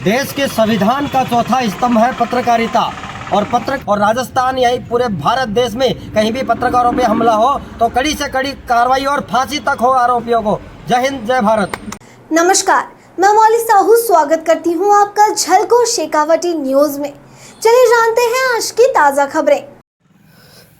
देश के संविधान का चौथा स्तंभ है पत्रकारिता और राजस्थान यही पूरे भारत देश में कहीं भी पत्रकारों पे हमला हो तो कड़ी से कड़ी कार्रवाई और फांसी तक हो आरोपियों को। जय हिंद, जय भारत। नमस्कार, मैं मौली साहू स्वागत करती हूं आपका झलको शेखावटी न्यूज में। चलिए जानते हैं आज की ताज़ा खबरें।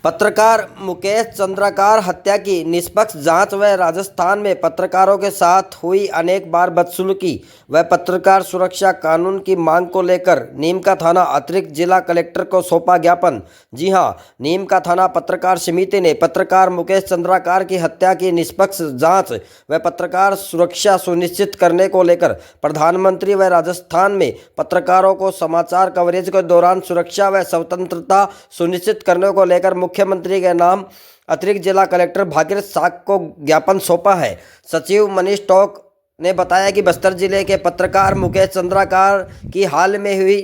पत्रकार मुकेश चंद्राकार हत्या की निष्पक्ष जांच व राजस्थान में पत्रकारों के साथ हुई अनेक बार बदसलूकी व पत्रकार सुरक्षा कानून की मांग को लेकर नीम का थाना अतिरिक्त जिला कलेक्टर को सौंपा ज्ञापन। जी हां, नीम का थाना पत्रकार समिति ने पत्रकार मुकेश चंद्राकार की हत्या की निष्पक्ष जांच व पत्रकार सुरक्षा सुनिश्चित करने को लेकर प्रधानमंत्री व राजस्थान में पत्रकारों को समाचार कवरेज के दौरान सुरक्षा व स्वतंत्रता सुनिश्चित करने को लेकर मुख्यमंत्री के नाम अतिरिक्त जिला कलेक्टर भागीरथ साख को ज्ञापन सौंपा है। सचिव मनीष टोक ने बताया कि बस्तर जिले के पत्रकार मुकेश चंद्राकार की हाल में हुई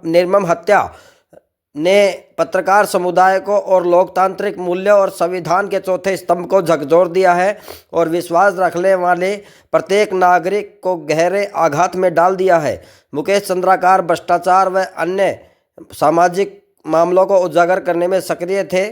निर्मम हत्या ने पत्रकार समुदाय को और लोकतांत्रिक मूल्य और संविधान के चौथे स्तंभ को झकझोर दिया है और विश्वास रखने वाले प्रत्येक नागरिक को गहरे आघात में डाल दिया है। मुकेश चंद्राकार भ्रष्टाचार व अन्य सामाजिक मामलों को उजागर करने में सक्रिय थे।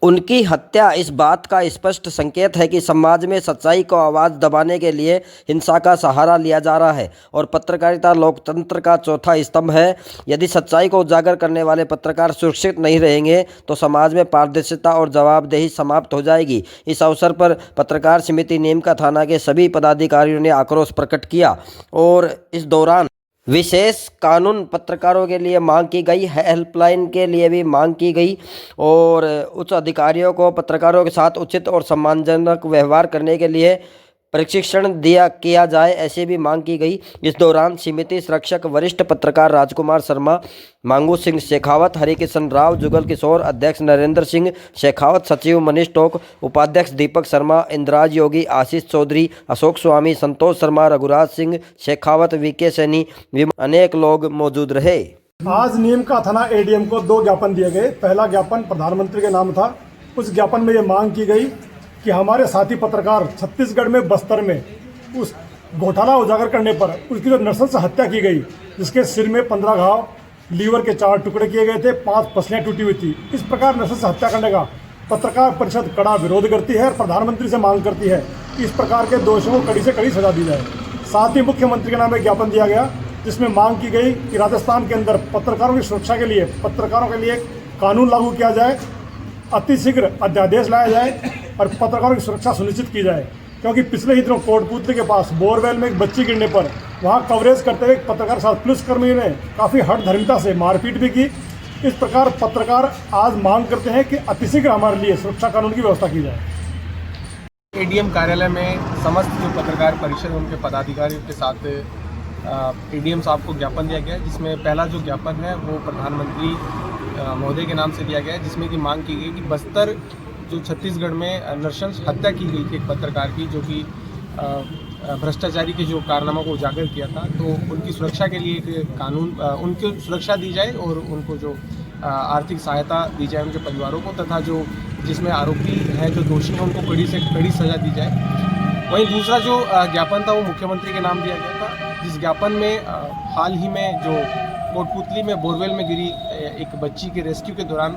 उनकी हत्या इस बात का स्पष्ट संकेत है कि समाज में सच्चाई को आवाज़ दबाने के लिए हिंसा का सहारा लिया जा रहा है और पत्रकारिता लोकतंत्र का चौथा स्तंभ है। यदि सच्चाई को उजागर करने वाले पत्रकार सुरक्षित नहीं रहेंगे तो समाज में पारदर्शिता और जवाबदेही समाप्त हो जाएगी। इस अवसर पर पत्रकार समिति नीम का थाना के सभी पदाधिकारियों ने आक्रोश प्रकट किया और इस दौरान विशेष कानून पत्रकारों के लिए मांग की गई, हेल्पलाइन के लिए भी मांग की गई और उच्च अधिकारियों को पत्रकारों के साथ उचित और सम्मानजनक व्यवहार करने के लिए प्रशिक्षण किया जाए, ऐसी भी मांग की गई। इस दौरान समिति संरक्षक वरिष्ठ पत्रकार राजकुमार शर्मा, मांगू सिंह शेखावत, हरिकिशन राव, जुगल किशोर, अध्यक्ष नरेंद्र सिंह शेखावत, सचिव मनीष टोक, उपाध्यक्ष दीपक शर्मा, इंद्राज योगी, आशीष चौधरी, अशोक स्वामी, संतोष शर्मा, रघुराज सिंह शेखावत, वीके सैनी, अनेक लोग मौजूद रहे। आज नीम का थाना एडीएम को 2 ज्ञापन दिए गए। पहला ज्ञापन प्रधानमंत्री के नाम था। उस ज्ञापन में ये मांग की गई कि हमारे साथी पत्रकार छत्तीसगढ़ में बस्तर में उस घोटाला उजागर करने पर उसकी जो नृशंस हत्या की गई, जिसके सिर में 15 घाव, लीवर के 4 टुकड़े किए गए थे, 5 पसलियाँ टूटी हुई थी। इस प्रकार नृशंस हत्या करने का पत्रकार परिषद कड़ा विरोध करती है और प्रधानमंत्री से मांग करती है कि इस प्रकार के दोषियों को कड़ी से कड़ी सजा दी जाए। साथ ही मुख्यमंत्री के नाम एक ज्ञापन दिया गया जिसमें मांग की गई कि राजस्थान के अंदर पत्रकारों की सुरक्षा के लिए पत्रकारों के लिए कानून लागू किया जाए, अतिशीघ्र अध्यादेश लाया जाए और पत्रकारों की सुरक्षा सुनिश्चित की जाए। क्योंकि पिछले ही दिनों कोटपुतली के पास बोरवेल में एक बच्ची गिरने पर वहां कवरेज करते हुए पत्रकार साथ पुलिसकर्मियों ने काफ़ी हठधर्मिता से मारपीट भी की। इस प्रकार पत्रकार आज मांग करते हैं कि अतिशीघ्र हमारे लिए सुरक्षा कानून की व्यवस्था की जाए। एडीएम कार्यालय में समस्त जो पत्रकार परिषद उनके पदाधिकारियों के साथ एडीएम साहब को ज्ञापन दिया गया, जिसमें पहला जो ज्ञापन है वो प्रधानमंत्री महोदय के नाम से दिया गया है, जिसमें की मांग की गई कि बस्तर जो छत्तीसगढ़ में नृशंस हत्या की गई थी एक पत्रकार की, जो कि भ्रष्टाचारी के जो कारनामों को उजागर किया था, तो उनकी सुरक्षा के लिए एक कानून, उनको सुरक्षा दी जाए और उनको जो आर्थिक सहायता दी जाए उनके परिवारों को, तथा जो जिसमें आरोपी हैं, जो दोषी हैं, उनको कड़ी से कड़ी सजा दी जाए। वहीं दूसरा जो ज्ञापन था वो मुख्यमंत्री के नाम दिया गया था, जिस ज्ञापन में हाल ही में जो कोटपुतली में बोरवेल में गिरी एक बच्ची के रेस्क्यू के दौरान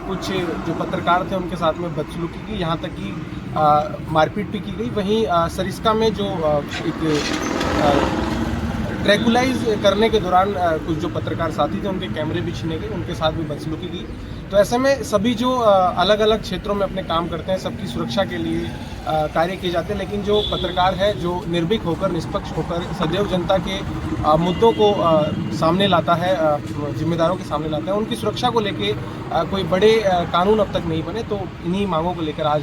कुछ जो पत्रकार थे उनके साथ में बदसलूकी की, यहाँ तक कि मारपीट भी की गई। वहीं सरिस्का में जो एक ट्रैकुलाइज करने के दौरान कुछ जो पत्रकार साथी थे उनके कैमरे भी छीने गए, उनके साथ भी बदसलूकी की। तो ऐसे में सभी जो अलग अलग क्षेत्रों में अपने काम करते हैं, सबकी सुरक्षा के लिए कार्य किए जाते हैं, लेकिन जो पत्रकार है जो निर्भीक होकर, निष्पक्ष होकर सदैव जनता के मुद्दों को सामने लाता है, जिम्मेदारों के सामने लाता है, उनकी सुरक्षा को लेके कोई बड़े कानून अब तक नहीं बने। तो इन्हीं मांगों को लेकर आज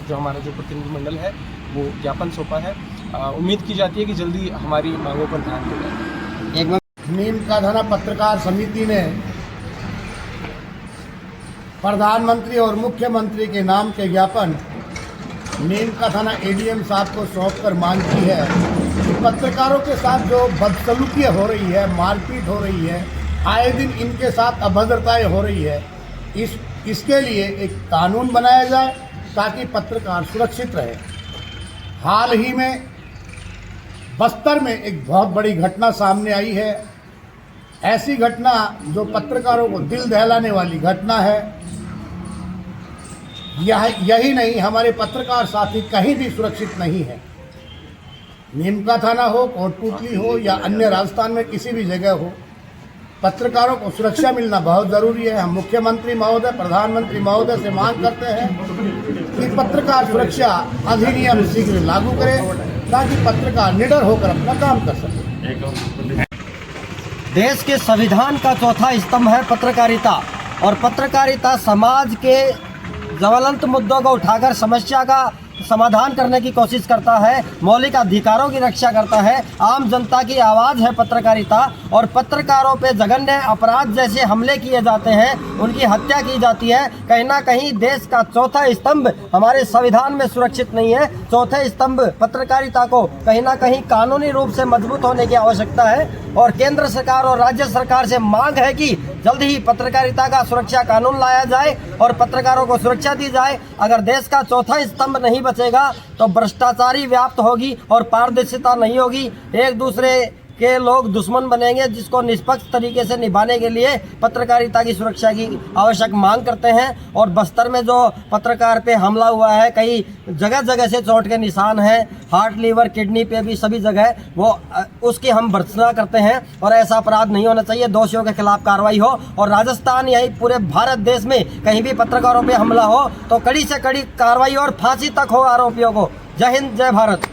जो हमारा जो प्रतिनिधिमंडल है वो ज्ञापन सौंपा है। उम्मीद की जाती है कि जल्दी हमारी मांगों पर ध्यान दिया जाए। नीम का थाना पत्रकार समिति ने प्रधानमंत्री और मुख्यमंत्री के नाम के ज्ञापन नीम का थाना एडीएम साहब को सौंपकर मांग की है कि पत्रकारों के साथ जो बदसलूकी हो रही है, मारपीट हो रही है, आए दिन इनके साथ अभद्रताएं हो रही है, इसके लिए एक कानून बनाया जाए ताकि पत्रकार सुरक्षित रहे। हाल ही में बस्तर में एक बहुत बड़ी घटना सामने आई है। ऐसी घटना जो पत्रकारों को दिल दहलाने वाली घटना है। यही नहीं, हमारे पत्रकार साथी कहीं भी सुरक्षित नहीं है। नीमका थाना हो, कोटपुतली हो या अन्य राजस्थान में किसी भी जगह हो, पत्रकारों को सुरक्षा मिलना बहुत ज़रूरी है। हम मुख्यमंत्री महोदय, प्रधानमंत्री महोदय से मांग करते हैं कि पत्रकार सुरक्षा अधिनियम शीघ्र लागू करें ताकि पत्रकार निडर होकर अपना काम कर सकें। देश के संविधान का चौथा स्तंभ है पत्रकारिता, और पत्रकारिता समाज के ज्वलंत मुद्दों को उठाकर समस्या का समाधान करने की कोशिश करता है, मौलिक अधिकारों की रक्षा करता है। आम जनता की आवाज़ है पत्रकारिता, और पत्रकारों पे जघन्य अपराध जैसे हमले किए जाते हैं, उनकी हत्या की जाती है। कहीं ना कहीं देश का चौथा स्तंभ हमारे संविधान में सुरक्षित नहीं है। चौथे स्तंभ पत्रकारिता को कहीं ना कहीं कानूनी रूप से मजबूत होने की आवश्यकता है, और केंद्र सरकार और राज्य सरकार से मांग है कि जल्द ही पत्रकारिता का सुरक्षा कानून लाया जाए और पत्रकारों को सुरक्षा दी जाए। अगर देश का चौथा स्तंभ नहीं बचेगा तो भ्रष्टाचारी व्याप्त होगी और पारदर्शिता नहीं होगी। एक दूसरे के लोग दुश्मन बनेंगे, जिसको निष्पक्ष तरीके से निभाने के लिए पत्रकारिता की सुरक्षा की आवश्यक मांग करते हैं। और बस्तर में जो पत्रकार पे हमला हुआ है, कई जगह जगह से चोट के निशान हैं, हार्ट, लीवर, किडनी पे भी सभी जगह, वो उसकी हम भर्त्सना करते हैं और ऐसा अपराध नहीं होना चाहिए। दोषियों के खिलाफ कार्रवाई हो, और राजस्थान यही पूरे भारत देश में कहीं भी पत्रकारों पे हमला हो तो कड़ी से कड़ी कार्रवाई और फांसी तक हो आरोपियों को। जय हिंद, जय भारत।